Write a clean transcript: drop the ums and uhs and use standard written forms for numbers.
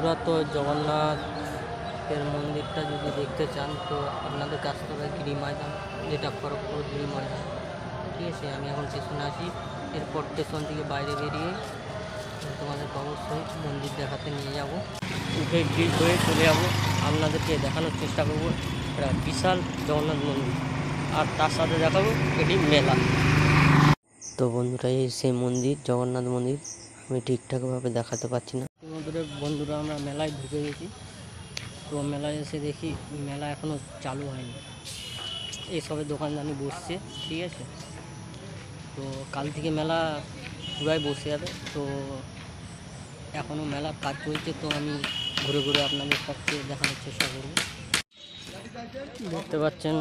বন্ধুরা, তো জগন্নাথের মন্দিরটা যদি দেখতে চান তো আপনাদের কাছতলা গিরি ময়দান, যেটা খড়গপুর গিরি ময়দান, ঠিক আছে। আমি এখন স্টেশনে আছি, এরপর স্টেশন থেকে বাইরে বেরিয়ে তোমাদেরকে অবশ্যই মন্দির দেখাতে নিয়ে যাব। উঠে ব্রিজ হয়ে চলে যাব, আপনাদেরকে দেখানোর চেষ্টা করব এটা বিশাল জগন্নাথ মন্দির, আর তার সাথে দেখাবো এটি মেলা। তো বন্ধুরা, এই সেই মন্দির, জগন্নাথ মন্দির আমি ঠিকঠাকভাবে দেখাতে পারছি না। বন্ধুরা আমরা মেলায় ঢুকে গেছি। তো মেলায় এসে দেখি মেলা এখনও চালু হয়নি, এইসবের দোকানদানি বসছে, ঠিক আছে। তো কাল থেকে মেলা পুরাই বসে যাবে। তো এখনও মেলার কাজ চলছে, তো আমি ঘুরে ঘুরে আপনাদের সবকে দেখানোর চেষ্টা করব। দেখতে পাচ্ছেন